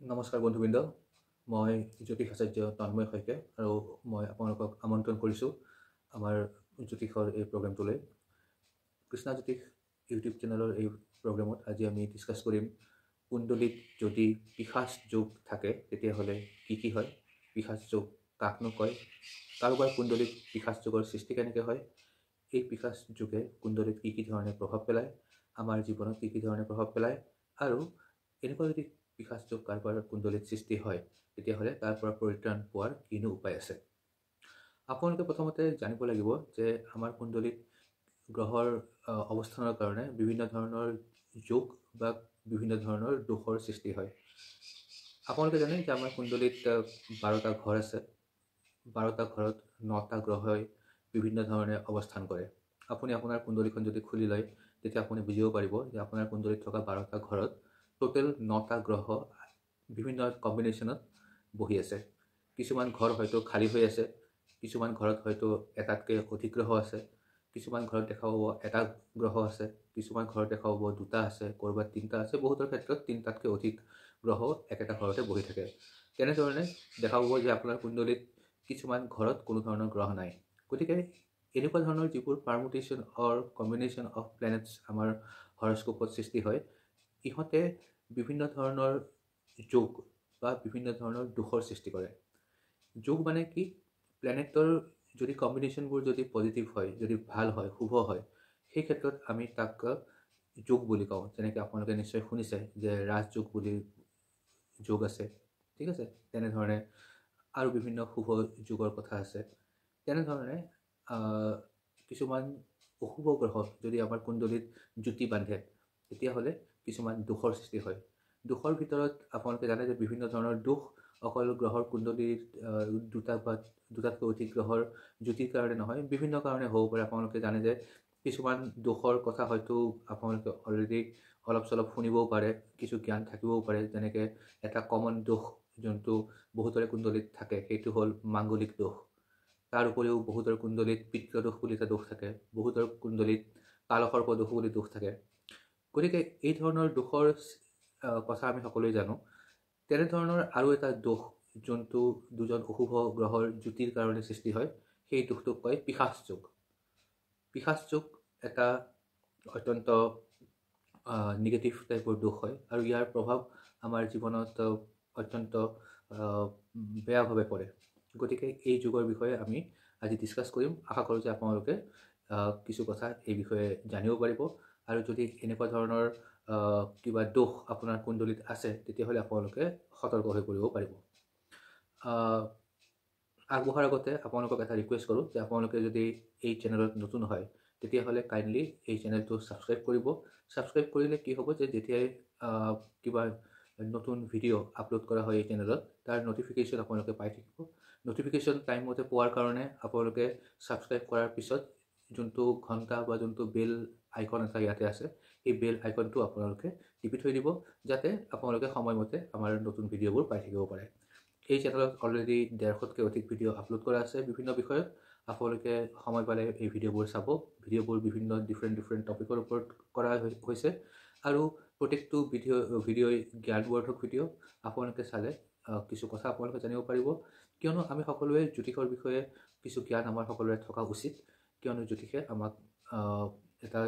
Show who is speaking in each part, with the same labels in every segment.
Speaker 1: নমস্কাৰ বন্ধুবৃন্দ, মই জ্যোতিষ আচাৰ্য তন্ময় শইকীয়া আৰু মই আপোনালোকক আমন্ত্ৰণ কৰিছোঁ আমাৰ জ্যোতিষৰ এই প্ৰগ্ৰেমটোলৈ। কৃষ্ণা জ্যোতিষ ইউটিউব চেনেলৰ এই প্ৰগ্ৰেমত আজি আমি ডিছকাছ কৰিম কুণ্ডলীত যদি পিশাচ যোগ থাকে তেতিয়াহ'লে কি হয়, পিশাচ যোগ কাকনো কয়, কাৰোবাৰ কুণ্ডলীত পিশাচ যোগৰ সৃষ্টি কেনেকৈ হয়, এই পিশাচ যোগে কুণ্ডলীত কি ধৰণে প্ৰভাৱ পেলায়, আমাৰ জীৱনত কি ধৰণে প্ৰভাৱ পেলায়, আৰু এনেকুৱা যদি পিশাচ যোগ কাৰোবাৰ কুণ্ডলীত সৃষ্টি হয় তেতিয়াহ'লে তাৰ পৰা পৰিত্ৰাণ পোৱাৰ কিনো উপায় আছে। আপোনালোকে প্ৰথমতে জানিব লাগিব যে আমাৰ কুণ্ডলীত গ্ৰহৰ অৱস্থানৰ কাৰণে বিভিন্ন ধৰণৰ যোগ বা বিভিন্ন ধৰণৰ দোষৰ সৃষ্টি হয়। আপোনালোকে জানে যে আমাৰ কুণ্ডলীত 12টা ঘৰ আছে। 12টা ঘৰত 9টা গ্ৰহই বিভিন্ন ধৰণে অৱস্থান কৰে। আপুনি আপোনাৰ কুণ্ডলীখন যদি খুলি লয় তেতিয়া আপুনি বুজিব পাৰিব যে আপোনাৰ কুণ্ডলীত থকা 12টা ঘৰত টোটেল 9টা গ্ৰহ বিভিন্ন কম্বিনেশ্যনত বহি আছে। কিছুমান ঘৰ হয়তো খালী হৈ আছে, কিছুমান ঘৰত হয়তো এটাতকৈ অধিক গ্ৰহ আছে, কিছুমান ঘৰত দেখা পাব এটা গ্ৰহ আছে, কিছুমান ঘৰত দেখা পাব 2টা আছে, ক'ৰবাত 3টা আছে, বহুতৰ ক্ষেত্ৰত 3টাতকৈ অধিক গ্ৰহ একেটা ঘৰতে বহি থাকে। তেনেধৰণে দেখা পাব যে আপোনাৰ কুণ্ডলীত কিছুমান ঘৰত কোনো ধৰণৰ গ্ৰহ নাই। গতিকে এনেকুৱা ধৰণৰ যিবোৰ পাৰমুটেশ্যন অৰ কম্বিনেশ্যন অফ প্লেনেটছ আমাৰ হৰস্কোপত সৃষ্টি হয়, ইহঁতে বিভিন্ন ধৰণৰ যোগ বা বিভিন্ন ধৰণৰ দোষৰ সৃষ্টি কৰে। যোগ মানে কি? প্লেনেটৰ যদি কম্বিনেশ্যনবোৰ যদি পজিটিভ হয়, যদি ভাল হয়, শুভ হয়, সেই ক্ষেত্ৰত আমি তাক যোগ বুলি কওঁ। যেনেকৈ আপোনালোকে নিশ্চয় শুনিছে যে ৰাজযোগ বুলি যোগ আছে, ঠিক আছে। তেনেধৰণে আৰু বিভিন্ন শুভ যোগৰ কথা আছে। তেনেধৰণে কিছুমান অশুভ গ্ৰহ যদি আমাৰ কুণ্ডলীত জুতি বান্ধে তেতিয়াহ'লে কিছুমান দোষৰ সৃষ্টি হয়। দোষৰ ভিতৰত আপোনালোকে জানে যে বিভিন্ন ধৰণৰ দোষ অকল গ্ৰহৰ কুণ্ডলীৰ দুটাতকৈ অধিক গ্ৰহৰ জুতিৰ কাৰণে নহয়, বিভিন্ন কাৰণে হ'ব পাৰে। আপোনালোকে জানে যে কিছুমান দোষৰ কথা হয়তো আপোনালোকে অলৰেডি অলপ চলপ শুনিবও পাৰে, কিছু জ্ঞান থাকিবও পাৰে। যেনেকৈ এটা কমন দোষ যোনটো বহুতৰে কুণ্ডলীত থাকে সেইটো হ'ল মাংগলিক দোষ। তাৰ উপৰিও বহুতৰ কুণ্ডলীত পিতৃদোষ বুলি এটা দোষ থাকে, বহুতৰ কুণ্ডলীত কালসৰ্প দোষ বুলি দোষ থাকে। গতিকে এই ধৰণৰ দোষৰ কথা আমি সকলোৱে জানো। তেনেধৰণৰ আৰু এটা দোষ যোনটো দুজন অশুভ গ্ৰহৰ জুতিৰ কাৰণে সৃষ্টি হয়, সেই দোষটোক কয় পিশাচ যোগ। পিশাচ যোগ এটা অত্যন্ত নিগেটিভ টাইপৰ দোষ হয় আৰু ইয়াৰ প্ৰভাৱ আমাৰ জীৱনত অত্যন্ত বেয়াভাৱে পৰে। গতিকে এই যুগৰ বিষয়ে আমি আজি ডিছকাছ কৰিম। আশা কৰোঁ যে আপোনালোকে কিছু কথা এই বিষয়ে জানিব পাৰিব, আৰু যদি এনেকুৱা ধৰণৰ কিবা দোষ আপোনাৰ কুণ্ডলীত আছে তেতিয়াহ'লে আপোনালোকে সতৰ্ক হৈ পৰিব পাৰিব। আগবঢ়াৰ আগতে আপোনালোকক এটা ৰিকুৱেষ্ট কৰোঁ যে আপোনালোকে যদি এই চেনেলত নতুন হয় তেতিয়াহ'লে কাইণ্ডলি এই চেনেলটো ছাবস্ক্ৰাইব কৰিব। ছাবস্ক্ৰাইব কৰিলে কি হ'ব যে যেতিয়াই কিবা নতুন ভিডিঅ' আপলোড কৰা হয় এই চেনেলত, তাৰ নটিফিকেশ্যন আপোনালোকে পাই থাকিব। নটিফিকেশ্যন টাইমমতে পোৱাৰ কাৰণে আপোনালোকে ছাবস্ক্ৰাইব কৰাৰ পিছত যোনটো ঘণ্টা বা যোনটো বেল আইকন এটা ইয়াতে আছে, সেই বেল আইকনটো আপোনালোকে টিপি থৈ দিব, যাতে আপোনালোকে সময়মতে আমাৰ নতুন ভিডিঅ'বোৰ পাই থাকিব পাৰে। এই চেনেলত অলৰেডি 150তকৈ অধিক ভিডিঅ' আপলোড কৰা আছে বিভিন্ন বিষয়ত। আপোনালোকে সময় পালে এই ভিডিঅ'বোৰ চাব। ভিডিঅ'বোৰ বিভিন্ন ডিফাৰেণ্ট টপিকৰ ওপৰত কৰা হৈছে, আৰু প্ৰত্যেকটো ভিডিঅ'ই জ্ঞানবৰ্ধক ভিডিঅ'। আপোনালোকে চালে কিছু কথা আপোনালোকে জানিব পাৰিব, কিয়নো আমি সকলোৱে জ্যোতিষৰ বিষয়ে কিছু জ্ঞান আমাৰ সকলোৰে থকা উচিত। কিয়নো জ্যোতিষে আমাক এটা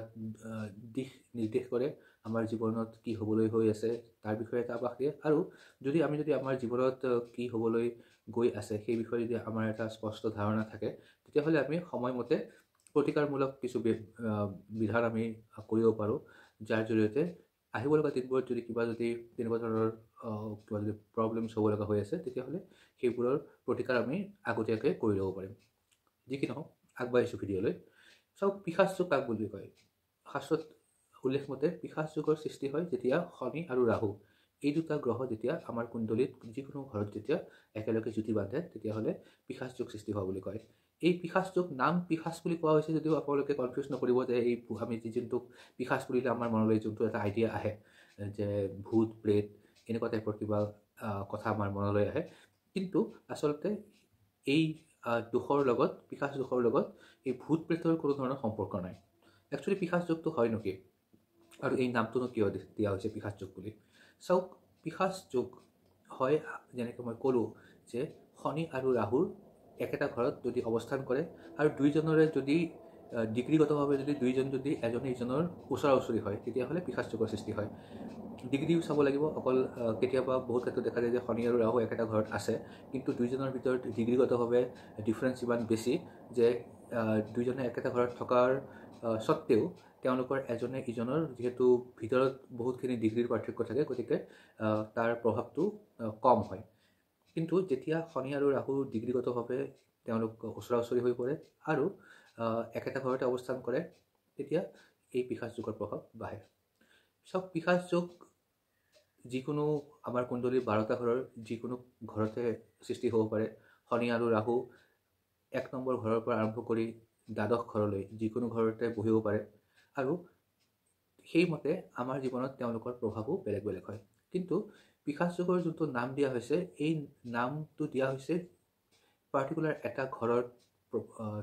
Speaker 1: দিশ নিৰ্দেশ কৰে, আমাৰ জীৱনত কি হ'বলৈ হৈ আছে তাৰ বিষয়ে এটা আভাস দিয়ে, আৰু যদি আমাৰ জীৱনত কি হ'বলৈ গৈ আছে সেই বিষয়ে যদি আমাৰ এটা স্পষ্ট ধাৰণা থাকে তেতিয়াহ'লে আমি সময়মতে প্ৰতিকাৰমূলক কিছু বিধান আমি কৰিব পাৰোঁ, যাৰ জৰিয়তে আহিব লগা দিনবোৰত যদি তেনেকুৱা ধৰণৰ কিবা যদি প্ৰব্লেমছ হ'ব লগা হৈ আছে তেতিয়াহ'লে সেইবোৰৰ প্ৰতিকাৰ আমি আগতীয়াকৈ কৰি ল'ব পাৰিম। যি কি নহওক, আগবাঢ়িছোঁ ভিডিঅ'লৈ। চাওক, পিশাচ যোগ কাক বুলি কয়? শাস্ত্ৰত উল্লেখমতে পিশাচ যোগৰ সৃষ্টি হয় যেতিয়া শনি আৰু ৰাহু এই দুটা গ্ৰহ যেতিয়া আমাৰ কুণ্ডলীত যিকোনো ঘৰত যেতিয়া একেলগে জুতি বান্ধে তেতিয়াহ'লে পিশাচ যোগ সৃষ্টি হোৱা বুলি কয়। এই পিশাচ যোগ নাম পিশাচ বুলি কোৱা হৈছে যদিও আপোনালোকে কনফিউজ নকৰিব যে এই আমি যোনটো পিশাচ বুলিলে আমাৰ মনলৈ যোনটো এটা আইডিয়া আহে যে ভূত প্ৰেত এনেকুৱা টাইপৰ কিবা কথা আমাৰ মনলৈ আহে, কিন্তু আচলতে এই দোষৰ লগত, পিশাচ দোষৰ লগত এই ভূত প্ৰেতৰ কোনো ধৰণৰ সম্পৰ্ক নাই। একচুৱেলি পিশাচ যোগটো হয়নো কি, আৰু এই নামটোনো কিয় দিয়া হৈছে পিশাচ যোগ বুলি? চাওক, পিশাচ যোগ হয় যেনেকৈ মই ক'লোঁ যে শনি আৰু ৰাহুৰ একেটা ঘৰত যদি অৱস্থান কৰে আৰু দুইজনৰে যদি ডিগ্ৰীগতভাৱে যদি দুইজন যদি এজনে ইজনৰ ওচৰা ওচৰি হয় তেতিয়াহ'লে পিশাচ যোগৰ সৃষ্টি হয়। ডিগ্ৰীও চাব লাগিব। অকল কেতিয়াবা বহুত ক্ষেত্ৰত দেখা যায় যে শনি আৰু ৰাহু একেটা ঘৰত আছে কিন্তু দুইজনৰ ভিতৰত ডিগ্ৰীগতভাৱে ডিফাৰেঞ্চ ইমান বেছি যে দুইজনে একেটা ঘৰত থকাৰ স্বত্তেও তেওঁলোকৰ এজনে ইজনৰ যিহেতু ভিতৰত বহুতখিনি ডিগ্ৰীৰ পাৰ্থক্য থাকে গতিকে তাৰ প্ৰভাৱটো কম হয়। কিন্তু যেতিয়া শনি আৰু ৰাহু ডিগ্ৰীগতভাৱে তেওঁলোক ওচৰা ওচৰি হৈ পৰে আৰু একেটা ঘৰতে অৱস্থান কৰে তেতিয়া এই পিশাচ যোগৰ প্ৰভাৱ বাঢ়ে। চব পিশাচ যোগ যিকোনো আমাৰ কুণ্ডলীৰ 12টা ঘৰৰ যিকোনো ঘৰতে সৃষ্টি হ'ব পাৰে। শনি আৰু ৰাহু 1 নম্বৰ ঘৰৰ পৰা আৰম্ভ কৰি দ্বাদশ ঘৰলৈ যিকোনো ঘৰতে বহিব পাৰে আৰু সেইমতে আমাৰ জীৱনত তেওঁলোকৰ প্ৰভাৱো বেলেগ বেলেগ হয়। কিন্তু পিশাচ যোগৰ যোনটো নাম দিয়া হৈছে এই নামটো দিয়া হৈছে পাৰ্টিকুলাৰ এটা ঘৰৰ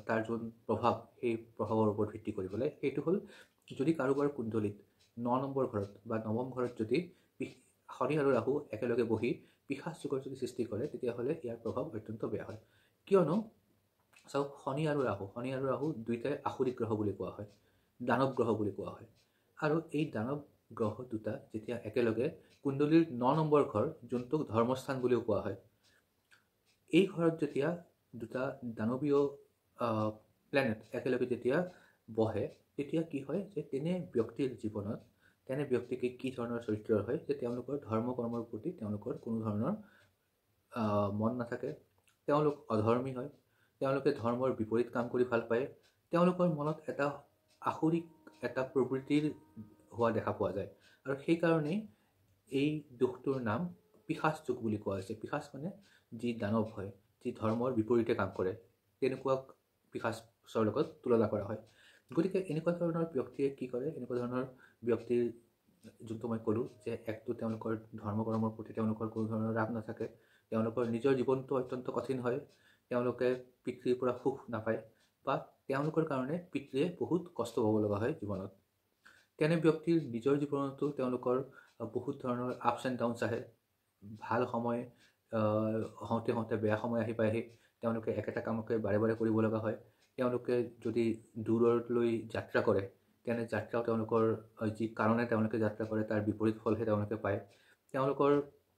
Speaker 1: তাৰ যোন প্ৰভাৱ সেই প্ৰভাৱৰ ওপৰত ভিত্তি কৰিবলৈ। সেইটো হ'ল যদি কাৰোবাৰ কুণ্ডলীত 9 নম্বৰ ঘৰত বা 9ম ঘৰত যদি শনি আৰু ৰাহু একেলগে বহি পিশাচ যোগৰ যদি সৃষ্টি কৰে তেতিয়াহ'লে ইয়াৰ প্ৰভাৱ অত্যন্ত বেয়া হয়। কিয়নো চাওক শনি আৰু ৰাহু দুইটাই আসুৰিক গ্ৰহ বুলি কোৱা হয়, দানৱ গ্ৰহ বুলি কোৱা হয়। আৰু এই দানৱ গ্ৰহ দুটা যেতিয়া একেলগে কুণ্ডলীৰ 9 নম্বৰ ঘৰ যোনটোক ধৰ্মস্থান বুলিও কোৱা হয়, এই ঘৰত যেতিয়া দুটা দানৱীয় প্লেনেট একেলগে যেতিয়া বহে তেতিয়া কি হয় যে তেনে ব্যক্তিৰ জীৱনত তেনে ব্যক্তিকে কি ধৰণৰ চৰিত্ৰৰ হয় যে তেওঁলোকৰ ধৰ্ম কৰ্মৰ প্ৰতি তেওঁলোকৰ কোনো ধৰণৰ মন নাথাকে, তেওঁলোক অধৰ্মী হয়, তেওঁলোকে ধৰ্মৰ বিপৰীত কাম কৰি ভাল পায়, তেওঁলোকৰ মনত এটা আসুৰিক এটা প্ৰবৃত্তিৰ হোৱা দেখা পোৱা যায়। আৰু সেইকাৰণেই এই দোষটোৰ নাম পিশাচ যোগ বুলি কোৱা হৈছে। পিশাচ মানে যি দানৱ হয়, যি ধৰ্মৰ বিপৰীতে কাম কৰে, তেনেকুৱা পিশাচৰ লগত তুলনা কৰা হয়। গতিকে এনেকুৱা ধৰণৰ ব্যক্তিয়ে কি কৰে, এনেকুৱা ধৰণৰ ব্যক্তিৰ যোনটো মই ক'লোঁ যে একটো তেওঁলোকৰ ধৰ্ম কৰ্মৰ প্ৰতি তেওঁলোকৰ কোনো ধৰণৰ ৰাপ নাথাকে, তেওঁলোকৰ নিজৰ জীৱনটো অত্যন্ত কঠিন হয়, তেওঁলোকে পিতৃৰ পৰা সুখ নাপায় বা তেওঁলোকৰ কাৰণে পিতৃয়ে বহুত কষ্ট পাব লগা হয় জীৱনত। তেনে ব্যক্তিৰ নিজৰ জীৱনতো তেওঁলোকৰ বহুত ধৰণৰ আপছ এণ্ড ডাউনছ আহে। ভাল সময় হওঁতে হওঁতে বেয়া সময় আহি পায়হি, তেওঁলোকে একেটা কামকে বাৰে বাৰে কৰিব লগা হয়। তেওঁলোকে যদি দূৰলৈ যাত্ৰা কৰে তেনে যাত্ৰাও তেওঁলোকৰ যি কাৰণে তেওঁলোকে যাত্ৰা কৰে তাৰ বিপৰীত ফলহে তেওঁলোকে পায়। তেওঁলোকৰ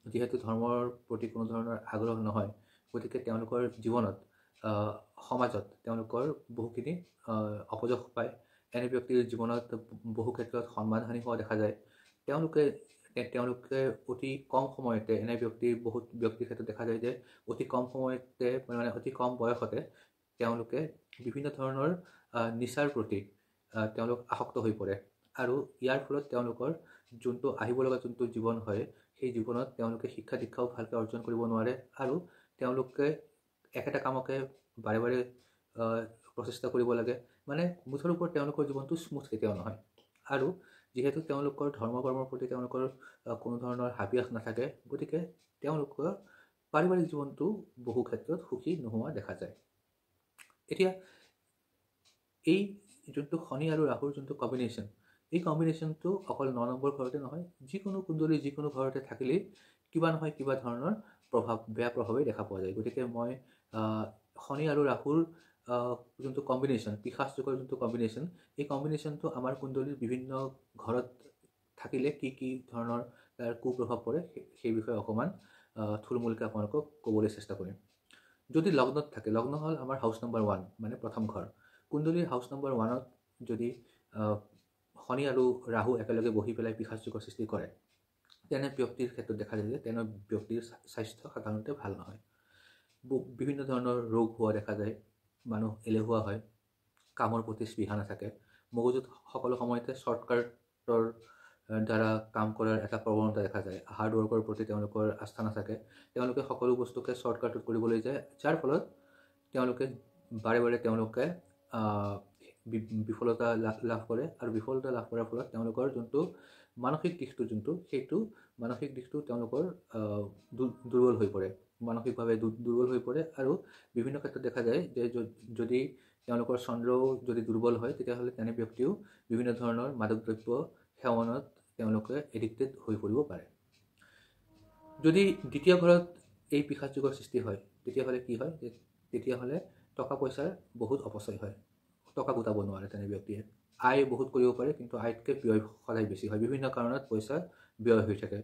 Speaker 1: যিহেতু ধৰ্মৰ প্ৰতি কোনো ধৰণৰ আগ্ৰহ নহয় গতিকে তেওঁলোকৰ জীৱনত সমাজত তেওঁলোকৰ বহুখিনি অপযশ পায়। এনে ব্যক্তিৰ জীৱনত বহু ক্ষেত্ৰত সন্মানহানি হোৱা দেখা যায়। তেওঁলোকে অতি কম সময়তে এনে বহুত ব্যক্তিৰ ক্ষেত্ৰত দেখা যায় যে অতি কম সময়তে মানে অতি কম বয়সতে তেওঁলোকে বিভিন্ন ধৰণৰ নিচাৰ প্ৰতি তেওঁলোক আসক্ত হৈ পৰে আৰু ইয়াৰ ফলত তেওঁলোকৰ যোনটো আহিব লগা যোনটো জীৱন হয় সেই জীৱনত তেওঁলোকে শিক্ষা দীক্ষাও ভালকৈ অৰ্জন কৰিব নোৱাৰে আৰু তেওঁলোকে একেটা কামকে বাৰে বাৰে প্ৰচেষ্টা কৰিব লাগে। মানে মুঠৰ ওপৰত তেওঁলোকৰ জীৱনটো স্মুথ কেতিয়াও নহয়। আৰু যিহেতু তেওঁলোকৰ ধৰ্ম কৰ্মৰ প্ৰতি তেওঁলোকৰ কোনো ধৰণৰ হাবিয়াস নাথাকে গতিকে তেওঁলোকৰ পাৰিবাৰিক জীৱনটো বহু ক্ষেত্ৰত সুখী নোহোৱা দেখা যায়। এতিয়া এই যোনটো শনি আৰু ৰাহুৰ যোনটো কম্বিনেশ্যন, এই কম্বিনেশ্যনটো অকল 9 নম্বৰ ঘৰতে নহয়, যিকোনো কুণ্ডলী যিকোনো ঘৰতে থাকিলেই কিবা নহয় কিবা ধৰণৰ বেয়া প্ৰভাৱেই দেখা পোৱা যায়। গতিকে মই শনি আৰু ৰাহুৰ যোনটো কম্বিনেশ্যন, পিশাচ যোগৰ যোনটো কম্বিনেশ্যন, এই কম্বিনেশ্যনটো আমাৰ কুণ্ডলীৰ বিভিন্ন ঘৰত থাকিলে কি কি ধৰণৰ তাৰ কুপ্ৰভাৱ পৰে সেই বিষয়ে অকণমান থুলমূলকৈ আপোনালোকক ক'বলৈ চেষ্টা কৰিম। যদি লগ্নত থাকে, লগ্ন হ'ল আমাৰ হাউচ নম্বৰ 1 মানে প্ৰথম ঘৰ। কুণ্ডলীৰ হাউচ নম্বৰ 1ত যদি শনি আৰু ৰাহু একেলগে বহি পেলাই পিশাচ যোগৰ সৃষ্টি কৰে তেনে ব্যক্তিৰ ক্ষেত্ৰত দেখা যায় যে তেনে ব্যক্তিৰ স্বাস্থ্য সাধাৰণতে ভাল নহয়। বিভিন্ন ধৰণৰ ৰোগ হোৱা দেখা যায়, মানুহ এলেহুৱা হয়, কামৰ প্ৰতি স্পৃহা নাথাকে, মগজুত সকলো সময়তে শ্বৰ্টকাটৰ দ্বাৰা কাম কৰাৰ এটা প্ৰৱণতা দেখা যায়, হাৰ্ড ৱৰ্কৰ প্ৰতি তেওঁলোকৰ আস্থা নাথাকে, তেওঁলোকে সকলো বস্তুকে শ্বৰ্টকাটত কৰিবলৈ যায়, যাৰ ফলত তেওঁলোকে বাৰে বাৰে তেওঁলোকে বিফলতা লাভ কৰে আৰু বিফলতা লাভ কৰাৰ ফলত তেওঁলোকৰ যোনটো মানসিক দিশটো সেইটো মানসিক দিশটো তেওঁলোকৰ দুৰ্বল হৈ পৰে, মানসিকভাৱে দুৰ্বল হৈ পৰে। আৰু বিভিন্ন ক্ষেত্ৰত দেখা যায় যে যদি তেওঁলোকৰ চন্দ্ৰও যদি দুৰ্বল হয় তেতিয়াহ'লে তেনে ব্যক্তিও বিভিন্ন ধৰণৰ মাদক দ্ৰব্য সেৱনত তেওঁলোকে এডিক্টেড হৈ পৰিব পাৰে। যদি দ্বিতীয় ঘৰত এই পিশাচ যুগৰ সৃষ্টি হয় তেতিয়াহ'লে কি হয় যে তেতিয়াহ'লে টকা পইচাৰ বহুত অপচয় হয়, টকা গোটাব নোৱাৰে তেনে ব্যক্তিয়ে। আয় বহুত কৰিব পাৰে কিন্তু আয়তকৈ ব্যয় সদায় বেছি হয়, বিভিন্ন কাৰণত পইচা ব্যয় হৈ থাকে।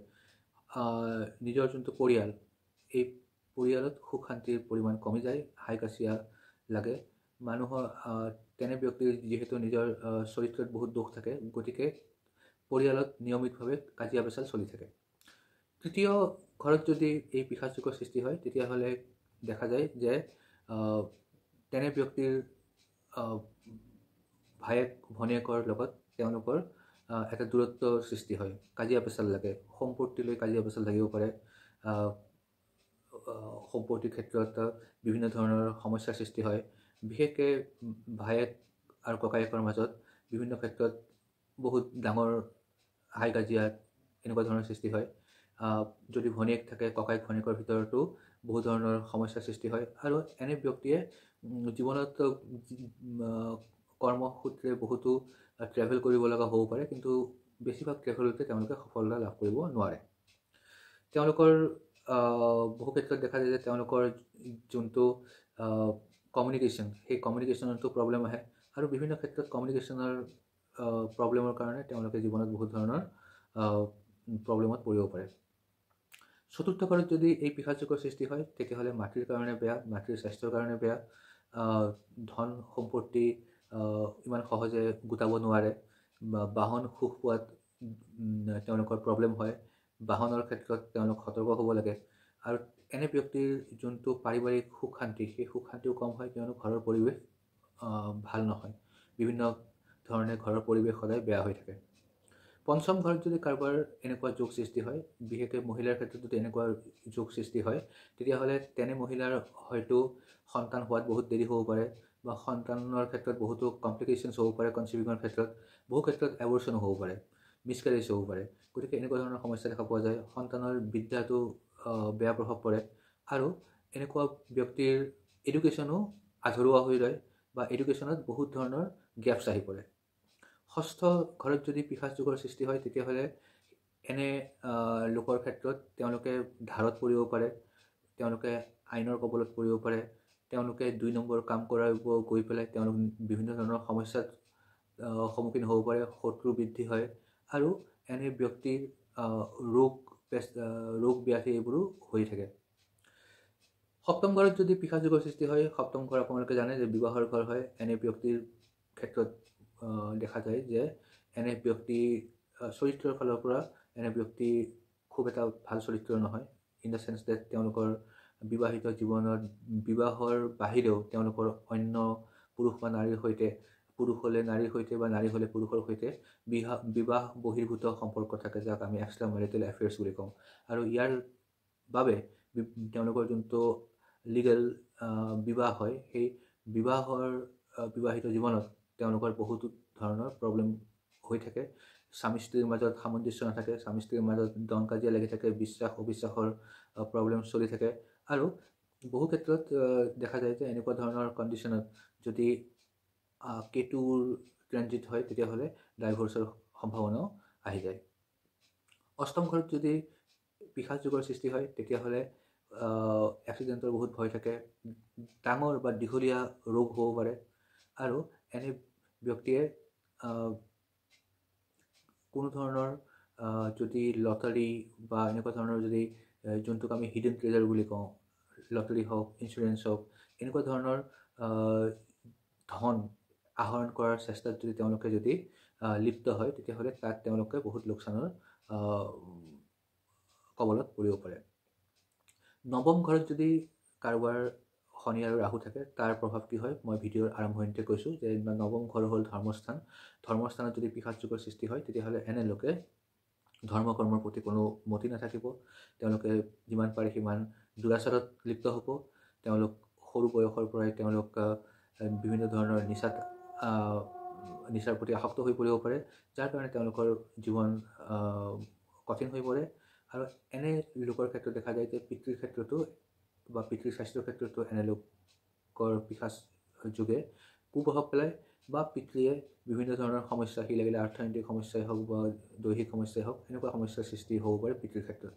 Speaker 1: নিজৰ যোনটো পৰিয়াল, এই পৰিয়ালত সুখ শান্তিৰ পৰিমাণ কমি যায়, হাই কাজিয়া লাগে মানুহৰ। তেনে ব্যক্তিৰ যিহেতু নিজৰ চৰিত্ৰত বহুত দোষ থাকে, গতিকে পৰিয়ালত নিয়মিতভাৱে কাজিয়া পেচাল চলি থাকে। তৃতীয় ঘৰত যদি এই পিশাচ যুগৰ সৃষ্টি হয় তেতিয়াহ'লে দেখা যায় যে তেনে ব্যক্তিৰ ভায়েক ভনীয়েকৰ লগত তেওঁলোকৰ এটা দূৰত্বৰ সৃষ্টি হয়, কাজিয়া পেচাল লাগে, সম্পত্তিলৈ কাজিয়া পেচাল লাগিব পাৰে। সম্পত্তিৰ ক্ষেত্ৰত বিভিন্ন ধৰণৰ সমস্যাৰ সৃষ্টি হয়, বিশেষকৈ ভায়েক আৰু ককায়েকৰ মাজত বিভিন্ন ক্ষেত্ৰত বহুত ডাঙৰ হাই কাজিয়া এনেকুৱা ধৰণৰ সৃষ্টি হয়। যদি ভনীয়েক থাকে, ককায়েক ভনীয়েকৰ ভিতৰতো বহু ধৰণৰ সমস্যাৰ সৃষ্টি হয়। আৰু এনে ব্যক্তিয়ে জীৱনত কৰ্মসূত্ৰে বহুতো ট্ৰেভেল কৰিব লগা হ'ব পাৰে, কিন্তু বেছিভাগ ট্ৰেভেলতে তেওঁলোকে সফলতা লাভ কৰিব নোৱাৰে। তেওঁলোকৰ বহু ক্ষেত্ৰত দেখা যায় যে তেওঁলোকৰ যোনটো কমিউনিকেশ্যন, সেই কমিউনিকেশ্যনতো প্ৰব্লেম আহে, আৰু বিভিন্ন ক্ষেত্ৰত কমিউনিকেশ্যনৰ প্ৰব্লেমৰ কাৰণে তেওঁলোকে জীৱনত বহুত ধৰণৰ প্ৰব্লেমত পৰিব পাৰে। চতুৰ্থ ঘৰত যদি এই পিশাচ যুগৰ সৃষ্টি হয় তেতিয়াহ'লে মাতৃৰ কাৰণে বেয়া, মাতৃৰ স্বাস্থ্যৰ কাৰণে বেয়া। ধন সম্পত্তি ইমান সহজে গোটাব নোৱাৰে, বাহন সুখ পোৱাত তেওঁলোকৰ প্ৰব্লেম হয়, বাহনৰ ক্ষেত্ৰত তেওঁলোক সতৰ্ক হ'ব লাগে। আৰু এনে ব্যক্তিৰ যোনটো পাৰিবাৰিক সুখ শান্তি, সেই সুখ শান্তিও কম হয়, কিয়নো ঘৰৰ পৰিৱেশ ভাল নহয়, বিভিন্ন ধৰণে ঘৰৰ পৰিৱেশ সদায় বেয়া হৈ থাকে। পঞ্চম ঘৰত যদি কাৰোবাৰ এনেকুৱা যোগ সৃষ্টি হয়, বিশেষকৈ মহিলাৰ ক্ষেত্ৰত যদি এনেকুৱা যোগ সৃষ্টি হয় তেতিয়াহ'লে তেনে মহিলাৰ হয়তো সন্তান হোৱাত বহুত দেৰি হ'ব পাৰে, বা সন্তানৰ ক্ষেত্ৰত বহুতো কমপ্লিকেশ্যনছ হ'ব পাৰে, কনচিভিঙৰ ক্ষেত্ৰত বহু ক্ষেত্ৰত এবৰ্চনো হ'ব পাৰে, মিছকেৰেজ হ'ব পাৰে। গতিকে এনেকুৱা ধৰণৰ সমস্যা দেখা পোৱা যায়, সন্তানৰ বিদ্যাটো বেয়া প্ৰভাৱ পৰে, আৰু এনেকুৱা ব্যক্তিৰ এডুকেশ্যনো আধৰুৱা হৈ ৰয়, বা এডুকেশ্যনত বহুত ধৰণৰ গেপছ আহি পৰে। ষষ্ঠ ঘৰত যদি পিশাচ যুগৰ সৃষ্টি হয় তেতিয়াহ'লে এনে লোকৰ ক্ষেত্ৰত তেওঁলোকে ধাৰত পৰিব পাৰে, তেওঁলোকে আইনৰ কবলত পৰিব পাৰে, তেওঁলোকে 2 নম্বৰ কাম কৰাব গৈ পেলাই তেওঁলোক বিভিন্ন ধৰণৰ সমস্যাত সন্মুখীন হ'ব পাৰে, শত্ৰু বৃদ্ধি হয়, আৰু এনে ব্যক্তিৰ ৰোগ ব্যাধি এইবোৰো হৈ থাকে। সপ্তম ঘৰত যদি পিশাচ যুগৰ সৃষ্টি হয়, সপ্তম ঘৰ আপোনালোকে জানে যে বিবাহৰ ঘৰ হয়। এনে ব্যক্তিৰ ক্ষেত্ৰত দেখা যায় যে এনে ব্যক্তি চৰিত্ৰৰ ফালৰ পৰা এনে ব্যক্তি খুব এটা ভাল চৰিত্ৰৰ নহয়, ইন দ্য চেন্স ডেট তেওঁলোকৰ বিবাহিত জীৱনত বিবাহৰ বাহিৰেও তেওঁলোকৰ অন্য পুৰুষ বা নাৰীৰ সৈতে, পুৰুষ হ'লে নাৰীৰ সৈতে বা নাৰী হ'লে পুৰুষৰ সৈতে বিবাহ বহিৰ্ভূত সম্পৰ্ক থাকে, যাক আমি এক্সট্ৰা মেৰিটেল এফেয়াৰ্ছ বুলি কওঁ। আৰু ইয়াৰ বাবে তেওঁলোকৰ যোনটো লিগেল বিবাহ হয়, সেই বিবাহিত জীৱনত তেওঁলোকৰ বহুতো ধৰণৰ প্ৰব্লেম হৈ থাকে। স্বামী স্ত্ৰীৰ মাজত সামঞ্জস্য নাথাকে, স্বামী স্ত্ৰীৰ মাজত দন কাজিয়া লাগি থাকে, বিশ্বাস অবিশ্বাসৰ প্ৰব্লেম চলি থাকে। আৰু বহু ক্ষেত্ৰত দেখা যায় যে এনেকুৱা ধৰণৰ কণ্ডিশ্যনত যদি কেতুৰ ট্ৰেনজিট হয় তেতিয়াহ'লে ডাইভৰ্চৰ সম্ভাৱনাও আহি যায়। অষ্টম ঘৰত যদি পিশাচ যুগৰ সৃষ্টি হয় তেতিয়াহ'লে এক্সিডেণ্টৰ বহুত ভয় থাকে, ডাঙৰ বা দীঘলীয়া ৰোগ হ'ব পাৰে, আৰু এনে ব্যক্তিয়ে কোনো ধৰণৰ যদি লটাৰী বা এনেকুৱা ধৰণৰ যদি যোনটোক আমি হিডেন ট্ৰেজাৰ বুলি কওঁ, লটাৰী হওক, ইঞ্চুৰেঞ্চ হওক, এনেকুৱা ধৰণৰ ধন আহৰণ কৰাৰ চেষ্টাত যদি তেওঁলোকে যদি লিপ্ত হয় তেতিয়াহ'লে তাত তেওঁলোকে বহুত লোকচানৰ কবলত পৰিব পাৰে। নৱম ঘৰত যদি কাৰোবাৰ শনি আৰু ৰাহু থাকে, তাৰ প্ৰভাৱ কি হয় মই ভিডিঅ'ৰ আৰম্ভণিতে কৈছোঁ যে নৱম ঘৰ হ'ল ধৰ্মস্থান। ধৰ্মস্থানত যদি পিশাচ যুগৰ সৃষ্টি হয় তেতিয়াহ'লে এনে লোকে ধৰ্ম কৰ্মৰ প্ৰতি কোনো মতি নাথাকিব, তেওঁলোকে যিমান পাৰে সিমান দুৰাচাৰত লিপ্ত হ'ব, তেওঁলোক সৰু বয়সৰ পৰাই তেওঁলোক বিভিন্ন ধৰণৰ নিচাৰ প্ৰতি আসক্ত হৈ পৰিব পাৰে, যাৰ কাৰণে তেওঁলোকৰ জীৱন কঠিন হৈ পৰে। আৰু এনে লোকৰ ক্ষেত্ৰত দেখা যায় যে পিতৃৰ ক্ষেত্ৰতো বা পিতৃৰ স্বাস্থ্যৰ ক্ষেত্ৰতো এনে লোকৰ পিশাচ যোগে কুপ্ৰভাৱ পেলায়, বা পিতৃয়ে বিভিন্ন ধৰণৰ সমস্যা, সি লাগিলে অৰ্থনৈতিক সমস্যাই হওক বা দৈহিক সমস্যাই হওক, এনেকুৱা সমস্যাৰ সৃষ্টি হ'ব পাৰে পিতৃৰ ক্ষেত্ৰত।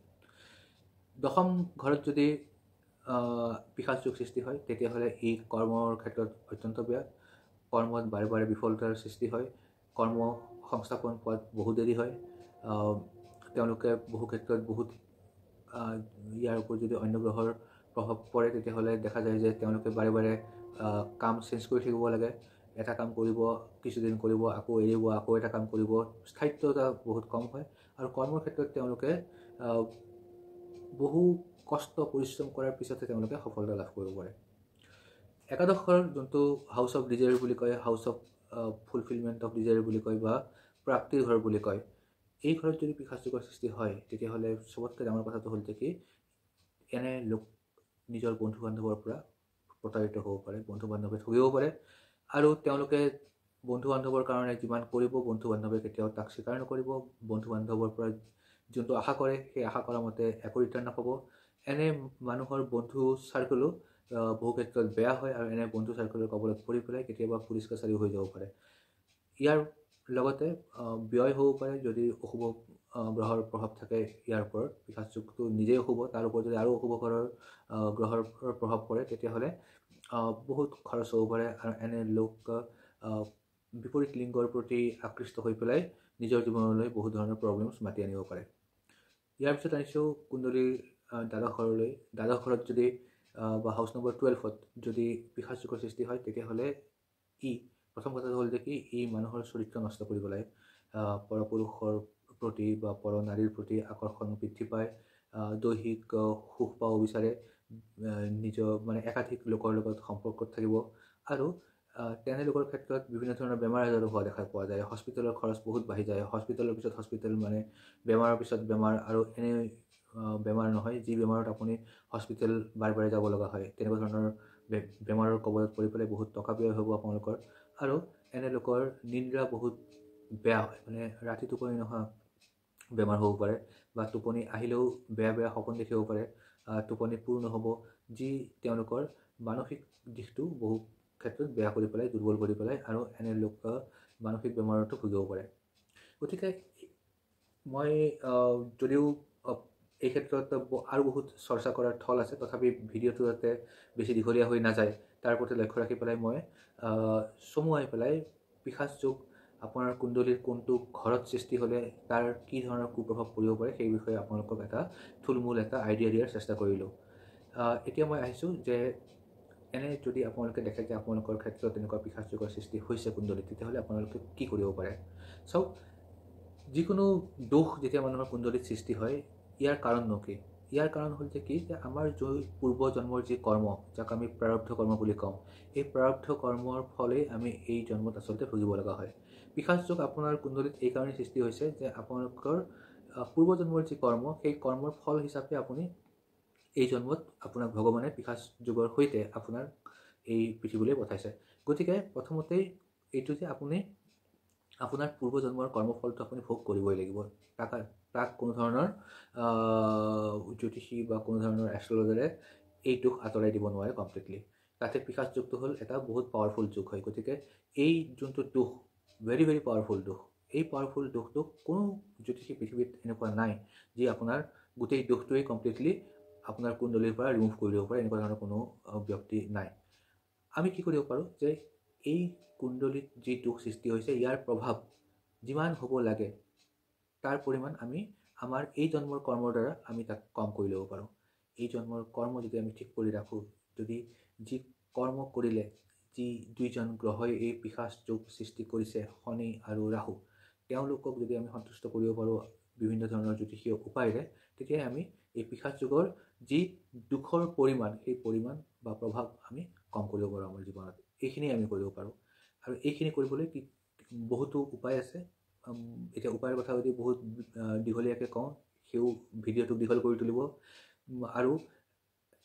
Speaker 1: দশম ঘৰত যদি পিশাচ যোগ সৃষ্টি হয় তেতিয়াহ'লে ই কৰ্মৰ ক্ষেত্ৰত অত্যন্ত বেয়া। কৰ্মত বাৰে বাৰে বিফলতাৰ সৃষ্টি হয়, কৰ্ম সংস্থাপন পোৱাত বহু দেৰি হয়, তেওঁলোকে বহু ক্ষেত্ৰত বহুত ইয়াৰ ওপৰত যদি অন্য গ্ৰহৰ প্ৰভাৱ পৰে তেতিয়াহ'লে দেখা যায় যে তেওঁলোকে বাৰে বাৰে কাম চেঞ্জ কৰি থাকিব লাগে। এটা কাম কৰিব, কিছুদিন কৰিব, আকৌ এৰিব, আকৌ এটা কাম কৰিব, স্থায়িত্বতা বহুত কম হয়। আৰু কৰ্মৰ ক্ষেত্ৰত তেওঁলোকে বহু কষ্ট পৰিশ্ৰম কৰাৰ পিছতহে তেওঁলোকে সফলতা লাভ কৰিব পাৰে। একাদশ ঘৰ যোনটো হাউচ অফ ডিজায়াৰ বুলি কয়, house of fulfilment of desire বুলি কয় বা প্ৰাপ্তিৰ ঘৰ বুলি কয়, এই ঘৰত যদি পিশাচ যোগৰ সৃষ্টি হয় তেতিয়াহ'লে চবতকৈ ডাঙৰ কথাটো হ'ল যে কি এনে লোক নিজৰ বন্ধু বান্ধৱৰ পৰা প্ৰতাৰিত হ'ব পাৰে, বন্ধু বান্ধৱে ঠগিব পাৰে। আৰু তেওঁলোকে বন্ধু বান্ধৱৰ কাৰণে যিমান কৰিব, বন্ধু বান্ধৱে কেতিয়াও তাক স্বীকাৰ নকৰিব। বন্ধু বান্ধৱৰ পৰা যোনটো আশা কৰে সেই আশা কৰা মতে একো ৰিটাৰ্ণ নাপাব। এনে মানুহৰ বন্ধু চাৰ্কলো বহু ক্ষেত্ৰত বেয়া হয় আৰু এনে বন্ধু চাৰ্কলৰ কবলত পৰি পেলাই কেতিয়াবা পুলিচ কাছাৰীও হৈ যাব পাৰে। ইয়াৰ লগতে ব্যয় হ'ব পাৰে যদি অশুভ গ্ৰহৰ প্ৰভাৱ থাকে ইয়াৰ ওপৰত। পিশাচ যোগটো নিজেই অশুভ, তাৰ ওপৰত যদি আৰু অশুভ গ্ৰহৰ প্ৰভাৱ পৰে তেতিয়াহ'লে বহুত খৰচ হ'ব পাৰে আৰু এনে লোক বিপৰীত লিংগৰ প্ৰতি আকৃষ্ট হৈ পেলাই নিজৰ জীৱনলৈ বহুত ধৰণৰ প্ৰব্লেমছ মাতি আনিব পাৰে। ইয়াৰ পিছত আনিছোঁ কুণ্ডলীৰ দ্বাদশ ঘৰলৈ। দ্বাদশ ঘৰত যদি বা হাউচ নম্বৰ 12ত যদি পিশাচ যোগৰ সৃষ্টি হয় তেতিয়াহ'লে প্ৰথম কথাটো হ'ল যে কি ই মানুহৰ চৰিত্ৰ নষ্ট কৰি পেলাই। পৰপুৰুষৰ প্ৰতি বা পৰ নাৰীৰ প্ৰতি আকৰ্ষণ বৃদ্ধি পায়, দৈহিক সুখ পাব বিচাৰে, নিজৰ একাধিক লোকৰ লগত সম্পৰ্কত থাকিব আৰু তেনে লোকৰ ক্ষেত্ৰত বিভিন্ন ধৰণৰ বেমাৰ আজাৰো হোৱা দেখা পোৱা যায়। হস্পিটেলৰ খৰচ বহুত বাঢ়ি যায়, হস্পিটেলৰ পিছত হস্পিটেল, বেমাৰৰ পিছত বেমাৰ, আৰু এনে বেমাৰ নহয় যি বেমাৰত আপুনি হস্পিটেল বাৰে বাৰে যাব লগা হয়, তেনেকুৱা ধৰণৰ বেমাৰৰ কবলত পৰি পেলাই বহুত টকা ব্যয় হ'ব আপোনালোকৰ। আৰু এনে লোকৰ নিদ্ৰা বহুত বেয়া হয়, ৰাতি টোপনি নহা বেমাৰ হ'ব পাৰে বা টোপনি আহিলেও বেয়া বেয়া সপোন দেখিব পাৰে, টোপনি পূৰ নহ'ব, যি তেওঁলোকৰ মানসিক দিশটো বহু ক্ষেত্ৰত বেয়া কৰি পেলাই, দুৰ্বল কৰি পেলাই আৰু এনে লোক মানসিক বেমাৰতো ভুগিব পাৰে। গতিকে মই যদিও এই ক্ষেত্ৰত আৰু বহুত চৰ্চা কৰাৰ থল আছে, তথাপি ভিডিঅ'টো যাতে বেছি দীঘলীয়া হৈ নাযায় তাৰ প্ৰতি লক্ষ্য ৰাখি পেলাই মই চমুৱাই পেলাই পিশাচ যোগ আপোনাৰ কুণ্ডলীৰ কোনটো ঘৰত সৃষ্টি হ'লে তাৰ কি ধৰণৰ কুপ্ৰভাৱ পৰিব পাৰে সেই বিষয়ে আপোনালোকক এটা থুলমূল এটা আইডিয়া দিয়াৰ চেষ্টা কৰিলোঁ। এতিয়া মই আহিছোঁ যে এনে যদি আপোনালোকে দেখে যে আপোনালোকৰ ক্ষেত্ৰত তেনেকুৱা পিশাচ যোগৰ সৃষ্টি হৈছে কুণ্ডলীত, তেতিয়াহ'লে আপোনালোকে কি কৰিব পাৰে। চাওক, যিকোনো দোষ যেতিয়া মানুহৰ কুণ্ডলীত সৃষ্টি হয় ইয়াৰ কাৰণনো কি? ইয়াৰ কাৰণ হ'ল যে কি যে আমাৰ পূৰ্ব জন্মৰ যি কৰ্ম, যাক আমি প্ৰাৰব্ধ কৰ্ম বুলি কওঁ, এই প্ৰাৰব্ধ কৰ্মৰ ফলেই আমি এই জন্মত আচলতে ভুগিব লগা হয়। পিশাচ যোগ আপোনাৰ কুণ্ডলীত এই কাৰণেই সৃষ্টি হৈছে যে আপোনালোকৰ পূৰ্বজন্মৰ যি কৰ্ম, সেই কৰ্মৰ ফল হিচাপে আপুনি এই জন্মত আপোনাক ভগৱানে পিশাচ যোগৰ সৈতে আপোনাৰ এই পৃথিৱীলৈ পঠাইছে। গতিকে প্ৰথমতেই এইটো যে আপুনি আপোনাৰ পূৰ্বজন্মৰ কৰ্মফলটো আপুনি ভোগ কৰিবই লাগিব। তাক কোনো ধৰণৰ জ্যোতিষী বা কোনো ধৰণৰ এষ্ট্ৰলজাৰে এই দুখ আঁতৰাই দিব নোৱাৰে কমপ্লিটলি। তাতে পিশাচ যোগটো হ'ল এটা বহুত পাৱাৰফুল যোগ হয়। গতিকে এই যোনটো দুখ, ভেৰি ভেৰি পাৱাৰফুল দুখ, এই পাৱাৰফুল দুখটো কোনো জ্যোতিষী পৃথিৱীত এনেকুৱা নাই যি আপোনাৰ গোটেই দুখটোৱেই কমপ্লিটলি আপোনাৰ কুণ্ডলীৰ পৰা ৰিমুভ কৰি দিব পাৰে, এনেকুৱা ধৰণৰ কোনো ব্যক্তি নাই। আমি কি কৰিব পাৰোঁ যে এই কুণ্ডলীত যি দুখ সৃষ্টি হৈছে ইয়াৰ প্ৰভাৱ যিমান হ'ব লাগে তাৰ পৰিমাণ আমি আমাৰ এই জন্মৰ কৰ্মৰ দ্বাৰা আমি তাক কম কৰি ল'ব পাৰোঁ। এই জন্মৰ কৰ্ম যদি আমি ঠিক কৰি ৰাখোঁ, যদি যি কৰ্ম কৰিলে যি দুইজন গ্ৰহই এই পিশাচ যোগ সৃষ্টি কৰিছে, শনি আৰু ৰাহু, তেওঁলোকক যদি আমি সন্তুষ্ট কৰিব পাৰোঁ বিভিন্ন ধৰণৰ জ্যোতিষীয় উপায়েৰে, তেতিয়াই আমি এই পিশাচ যোগৰ যি দুখৰ পৰিমাণ, সেই পৰিমাণ বা প্ৰভাৱ আমি কম কৰিব পাৰোঁ আমাৰ জীৱনত। এইখিনি আমি কৰিব পাৰোঁ আৰু এইখিনি কৰিবলৈ বহুতো উপায় আছে। এতিয়া উপায়ৰ কথা যদি বহুত দীঘলীয়াকৈ কওঁ, সেইও ভিডিঅ'টো দীঘল কৰি তুলিব। আৰু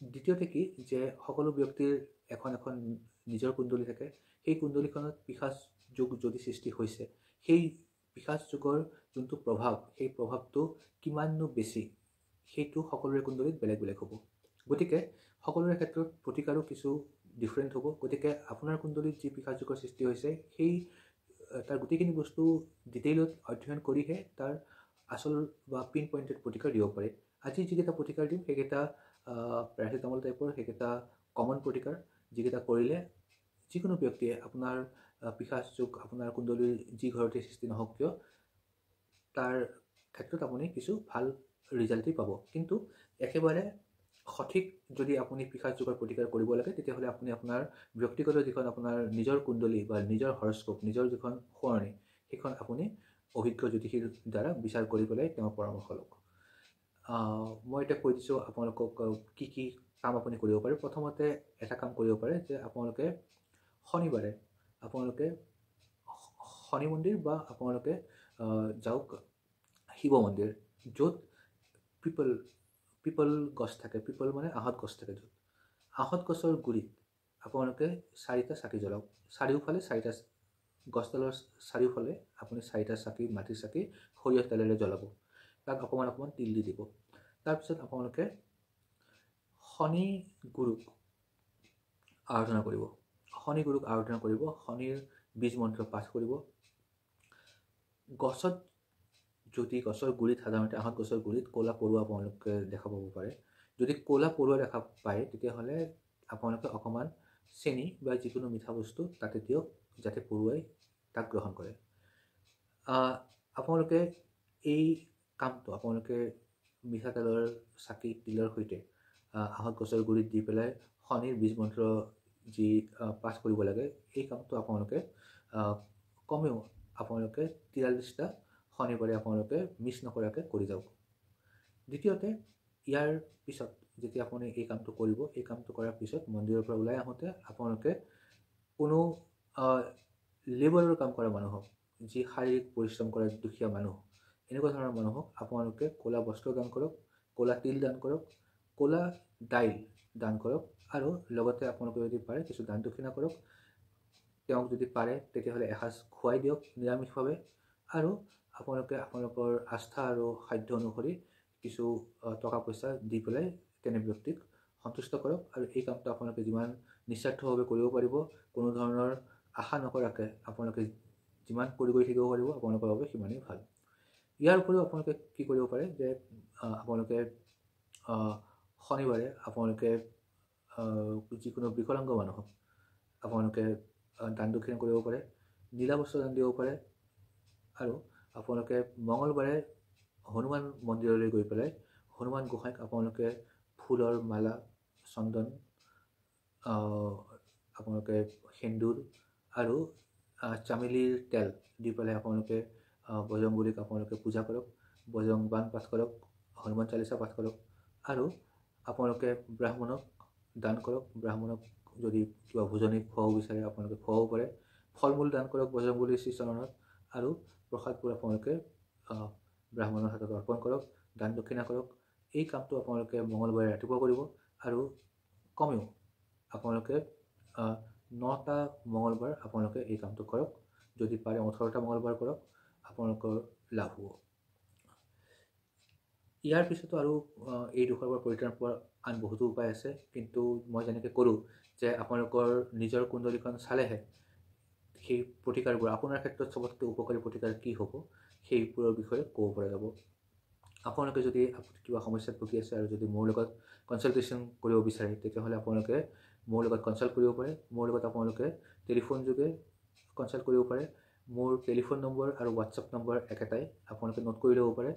Speaker 1: দ্বিতীয়তে কি যে সকলো ব্যক্তিৰ এখন এখন নিজৰ কুণ্ডলী থাকে, সেই কুণ্ডলীখনত পিশাচ যোগ যদি সৃষ্টি হৈছে, সেই পিশাচ যোগৰ যোনটো প্ৰভাৱ, সেই প্ৰভাৱটো কিমাননো বেছি সেইটো সকলোৰে কুণ্ডলীত বেলেগ বেলেগ হ'ব। গতিকে সকলোৰে ক্ষেত্ৰত প্ৰতিকাৰো কিছু ডিফাৰেণ্ট হ'ব। গতিকে আপোনাৰ কুণ্ডলীত যি পিশাচ যোগৰ সৃষ্টি হৈছে সেই তাৰ গোটেইখিনি বস্তু ডিটেইলত অধ্যয়ন কৰিহে তাৰ আচল বা পিন পইণ্টেড প্ৰতিকাৰ দিব পাৰে। আজি যিকেইটা প্ৰতিকাৰ দিম সেইকেইটা পেৰাচিটামল টাইপৰ, সেইকেইটা কমন প্ৰতিকাৰ, যিকেইটা কৰিলে যিকোনো ব্যক্তিয়ে আপোনাৰ পিশাচযোগ আপোনাৰ কুণ্ডলীৰ যি ঘৰতে সৃষ্টি নহওক কিয় তাৰ ক্ষেত্ৰত আপুনি কিছু ভাল ৰিজাল্টেই পাব। কিন্তু একেবাৰে সঠিক যদি আপুনি পিশাচযোগৰ প্ৰতিকাৰ কৰিব লাগে তেতিয়াহ'লে আপুনি আপোনাৰ ব্যক্তিগত যিখন আপোনাৰ নিজৰ কুণ্ডলী বা নিজৰ হৰস্কোপ, নিজৰ যিখন সোঁৱৰণি, সেইখন আপুনি অভিজ্ঞ জ্যোতিষীৰ দ্বাৰা বিচাৰ কৰি পেলাই তেওঁৰ পৰামৰ্শ লওক। মই এতিয়া কৈ দিছোঁ আপোনালোকক কি কি কাম আপুনি কৰিব পাৰে। প্ৰথমতে এটা কাম কৰিব পাৰে যে আপোনালোকে শনিবাৰে আপোনালোকে শনি মন্দিৰ বা আপোনালোকে যাওক শিৱ মন্দিৰ, য'ত পিপল গছ থাকে, পিপল মানে আহঁত গছ থাকে, য'ত আহঁত গছৰ গুৰিত আপোনালোকে 4টা চাকি জ্বলাওক। চাৰিওফালে 4টা গছডালৰ চাৰিওফালে আপুনি 4টা চাকি, মাটিৰ চাকি সৰিয়হ তেলেৰে জ্বলাব। তাক অকণমান অকণমান তিল দি দিব। তাৰপিছত আপোনালোকে শনি গুৰুক আৰাধনা কৰিব। শনি গুৰুক আৰাধনা কৰিব, শনিৰ বীজ মন্ত্ৰ পাঠ কৰিব। গছত যদি গছৰ গুৰিত সাধাৰণতে আহঁত গছৰ গুৰিত ক'লা পৰুৱা আপোনালোকে দেখা পাব পাৰে। যদি ক'লা পৰুৱা দেখা পায় তেতিয়াহ'লে আপোনালোকে অকণমান চেনি বা যিকোনো মিঠা বস্তু তাতে দিয়ক, যাতে পৰুৱাই তাক গ্ৰহণ কৰে। আপোনালোকে এই কামটো আপোনালোকে মিঠাতেলৰ চাকি তিলৰ সৈতে আহঁত গছৰ গুৰিত দি পেলাই শনিৰ বীজ মন্ত্ৰ যি পাঠ কৰিব লাগে, এই কামটো আপোনালোকে কমেও আপোনালোকে 43টা শনিবাৰে আপোনালোকে মিছ নকৰাকৈ কৰি যাওক। দ্বিতীয়তে, ইয়াৰ পিছত যেতিয়া আপুনি এই কামটো কৰিব, এই কামটো কৰাৰ পিছত মন্দিৰৰ পৰা ওলাই আহোঁতে আপোনালোকে কোনো লেবাৰৰ কাম কৰা মানুহক, যি শাৰীৰিক পৰিশ্ৰম কৰা দুখীয়া মানুহ, এনেকুৱা ধৰণৰ মানুহক আপোনালোকে ক'লা বস্ত্ৰ দান কৰক, ক'লা তিল দান কৰক, ক'লা দাইল দান কৰক, আৰু লগতে আপোনালোকে যদি পাৰে কিছু দান দক্ষিণা কৰক। তেওঁক যদি পাৰে তেতিয়াহ'লে এসাঁজ খুৱাই দিয়ক নিৰামিষভাৱে, আৰু আপোনালোকে আপোনালোকৰ আস্থা আৰু সাধ্য অনুসৰি কিছু টকা পইচা দি পেলাই তেনে ব্যক্তিক সন্তুষ্ট কৰক। আৰু এই কামটো আপোনালোকে যিমান নিস্বাৰ্থভাৱে কৰিব পাৰিব, কোনো ধৰণৰ আশা নকৰাকৈ আপোনালোকে যিমান কৰি গৈ থাকিব পাৰিব, আপোনালোকৰ বাবে সিমানেই ভাল। ইয়াৰ উপৰিও আপোনালোকে কি কৰিব পাৰে যে আপোনালোকে শনিবাৰে আপোনালোকে যিকোনো বিকলাংগ মানুহক আপোনালোকে দান দক্ষিণা কৰিব পাৰে, নীলা বস্ত্ৰ দান দিব পাৰে। আৰু আপোনালোকে মঙলবাৰে হনুমান মন্দিৰলৈ গৈ পেলাই হনুমান গোসাঁইক আপোনালোকে ফুলৰ মালা, চন্দন, আপোনালোকে সেন্দুৰ আৰু চামেলিৰ তেল দি পেলাই আপোনালোকে বজৰংবলীক আপোনালোকে পূজা কৰক, বজৰং বাণ পাঠ কৰক, হনুমান চালিচা পাঠ কৰক, আৰু আপোনালোকে ব্ৰাহ্মণক দান কৰক। ব্ৰাহ্মণক যদি কিবা ভোজনী খুৱাব বিচাৰে আপোনালোকে খুৱাব পাৰে। ফল মূল দান কৰক বজৰংবলীৰ শ্ৰীচৰণত, আৰু প্ৰসাদবোৰ আপোনালোকে ব্ৰাহ্মণৰ হাতত অৰ্পণ কৰক, দান দক্ষিণা কৰক। এই কামটো আপোনালোকে মঙলবাৰে ৰাতিপুৱা কৰিব, আৰু কমেও আপোনালোকে 9টা মঙলবাৰ আপোনালোকে এই কামটো কৰক। যদি পাৰে 18টা মঙলবাৰ কৰক, আপোনালোকৰ লাভ হ'ব। ইয়াৰ পিছতো আৰু এই দুখৰ পৰা পৰিত্ৰাণ পোৱাৰ আন বহুতো উপায় আছে, কিন্তু মই যেনেকৈ ক'লোঁ যে আপোনালোকৰ নিজৰ কুণ্ডলীখন চালেহে সেই প্ৰতিকাৰবোৰ আপোনাৰ ক্ষেত্ৰত চবতকৈ উপকাৰী প্ৰতিকাৰ কি হ'ব সেইবোৰৰ বিষয়ে ক'ব পৰা যাব। আপোনালোকে যদি কিবা সমস্যাত ভুগি আছে আৰু যদি মোৰ লগত কনচালটেশ্যন কৰিব বিচাৰে তেতিয়াহ'লে আপোনালোকে মোৰ লগত কনচাল্ট কৰিব পাৰে। মোৰ লগত আপোনালোকে টেলিফোন যোগে কনচাল্ট কৰিব পাৰে। মোৰ টেলিফোন নম্বৰ আৰু হোৱাটছআপ নম্বৰ একেটাই, আপোনালোকে নোট কৰি ল'ব পাৰে।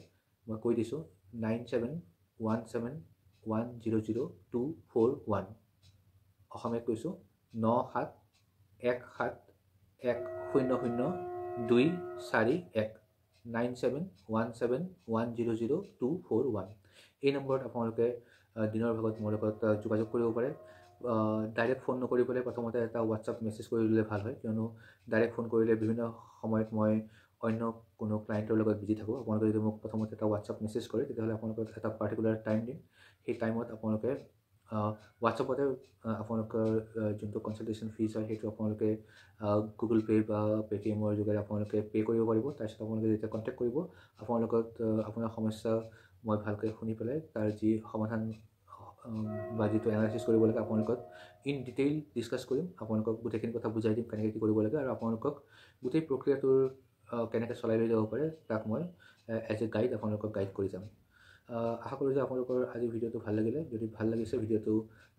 Speaker 1: মই কৈ দিছোঁ 9717100241। অসমীয়াত কৈছোঁ 9717100241 9717100241। এই নম্বৰত আপোনালোকে দিনৰ ভাগত মোৰ লগত যোগাযোগ কৰিব পাৰে। ডাইৰেক্ট ফোন নকৰি পেলাই প্ৰথমতে এটা হোৱাটছআপ মেছেজ কৰি দিলে ভাল হয়, কিয়নো ডাইৰেক্ট ফোন কৰিলে বিভিন্ন সময়ত মই অন্য কোনো ক্লাইণ্টৰ লগত বিজি থাকোঁ। আপোনালোকে যদি মোক প্ৰথমতে এটা হোৱাটছআপ মেছেজ কৰে তেতিয়াহ'লে আপোনালোকক এটা পাৰ্টিকুলাৰ টাইম দিম। সেই টাইমত আপোনালোকে হোৱাটছআপতে আপোনালোকৰ যোনটো কনচালটেশ্যন ফিজ হয় সেইটো আপোনালোকে গুগল পে' বা পে'টিএমৰ যোগেৰে আপোনালোকে পে' কৰিব পাৰিব। তাৰপিছত আপোনালোকে যেতিয়া কণ্টেক্ট কৰিব, আপোনালোকক আপোনাৰ সমস্যা মই ভালকৈ শুনি পেলাই তাৰ যি সমাধান বা যিটো এনালাইচিছ কৰিব লাগে আপোনালোকক ইন ডিটেইল ডিছকাছ কৰিম। আপোনালোকক গোটেইখিনি কথা বুজাই দিম কেনেকৈ কি কৰিব লাগে, আৰু আপোনালোকক গোটেই প্ৰক্ৰিয়াটোৰ কেনেকৈ চলাই লৈ যাব পাৰে তাক মই এজ এ গাইড আপোনালোকক গাইড কৰি যাম। আশা কৰোঁ যে আপোনালোকৰ আজি ভিডিঅ'টো ভাল লাগিলে। যদি ভাল লাগিছে ভিডিঅ'টো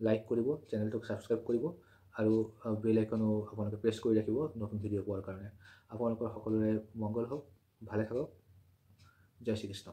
Speaker 1: লাইক কৰিব, চেনেলটোক ছাবস্ক্ৰাইব কৰিব আৰু বেল আইকনো আপোনালোকে প্ৰেছ কৰি ৰাখিব নতুন ভিডিঅ' পোৱাৰ কাৰণে। আপোনালোকৰ সকলোৰে মংগল হওক, ভালে থাকক। জয় শ্ৰীকৃষ্ণ।